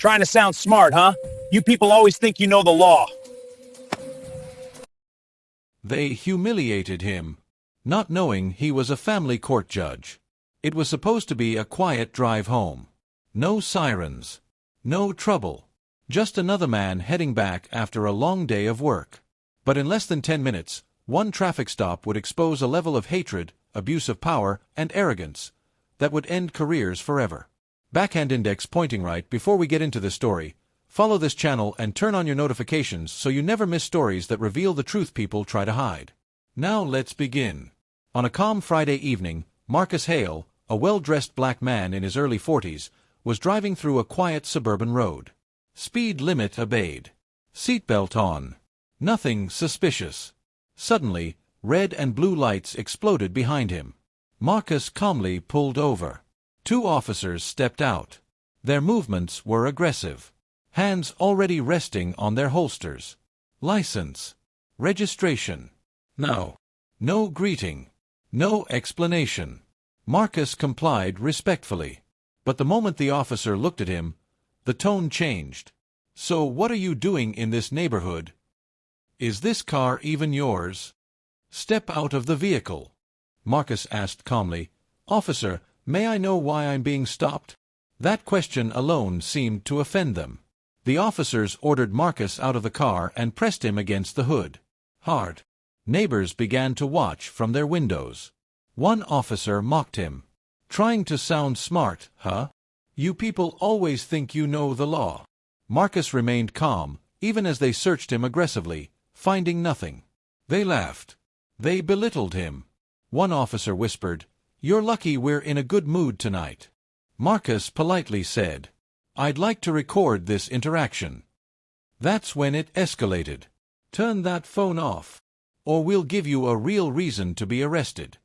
Trying to sound smart, huh? You people always think you know the law. They humiliated him, not knowing he was a family court judge. It was supposed to be a quiet drive home. No sirens. No trouble. Just another man heading back after a long day of work. But in less than 10 minutes, one traffic stop would expose a level of hatred, abuse of power, and arrogance that would end careers forever. Backhand index pointing right. Before we get into this story, follow this channel and turn on your notifications so you never miss stories that reveal the truth people try to hide. Now let's begin. On a calm Friday evening, Marcus Hale, a well-dressed black man in his early 40s, was driving through a quiet suburban road. Speed limit obeyed. Seatbelt on. Nothing suspicious. Suddenly, red and blue lights exploded behind him. Marcus calmly pulled over. 2 officers stepped out. Their movements were aggressive. Hands already resting on their holsters. License. Registration. No. No greeting. No explanation. Marcus complied respectfully. But the moment the officer looked at him, the tone changed. So what are you doing in this neighborhood? Is this car even yours? Step out of the vehicle. Marcus asked calmly. Officer, may I know why I'm being stopped? That question alone seemed to offend them. The officers ordered Marcus out of the car and pressed him against the hood. Hard. Neighbors began to watch from their windows. One officer mocked him. Trying to sound smart, huh? You people always think you know the law. Marcus remained calm, even as they searched him aggressively, finding nothing. They laughed. They belittled him. One officer whispered, "You're lucky we're in a good mood tonight." Marcus politely said, "I'd like to record this interaction." That's when it escalated. "Turn that phone off, or we'll give you a real reason to be arrested."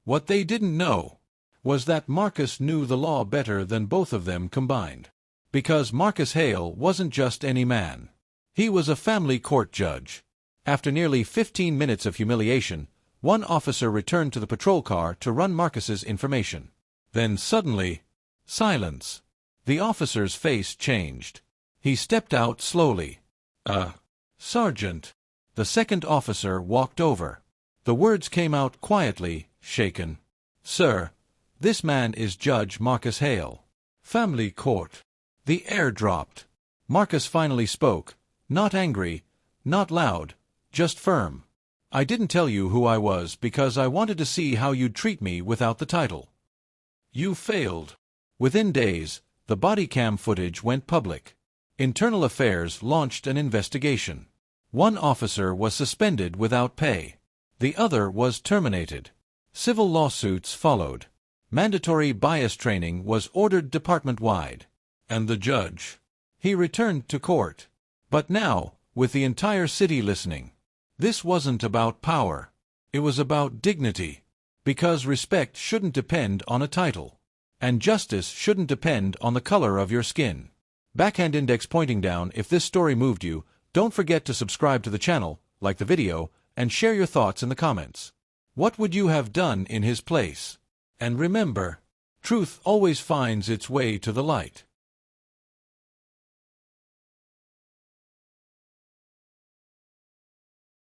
What they didn't know was that Marcus knew the law better than both of them combined. Because Marcus Hale wasn't just any man. He was a family court judge. After nearly 15 minutes of humiliation, one officer returned to the patrol car to run Marcus's information. Then suddenly, silence. The officer's face changed. He stepped out slowly. Sergeant." The second officer walked over. The words came out quietly, shaken. "Sir, this man is Judge Marcus Hale. Family court." The air dropped. Marcus finally spoke, not angry, not loud, just firm. "I didn't tell you who I was because I wanted to see how you'd treat me without the title. You failed." Within days, the body cam footage went public. Internal Affairs launched an investigation. One officer was suspended without pay. The other was terminated. Civil lawsuits followed. Mandatory bias training was ordered department-wide. And the judge? He returned to court. But now, with the entire city listening. This wasn't about power. It was about dignity. Because respect shouldn't depend on a title. And justice shouldn't depend on the color of your skin. Backhand index pointing down. If this story moved you, don't forget to subscribe to the channel, like the video, and share your thoughts in the comments. What would you have done in his place? And remember, truth always finds its way to the light.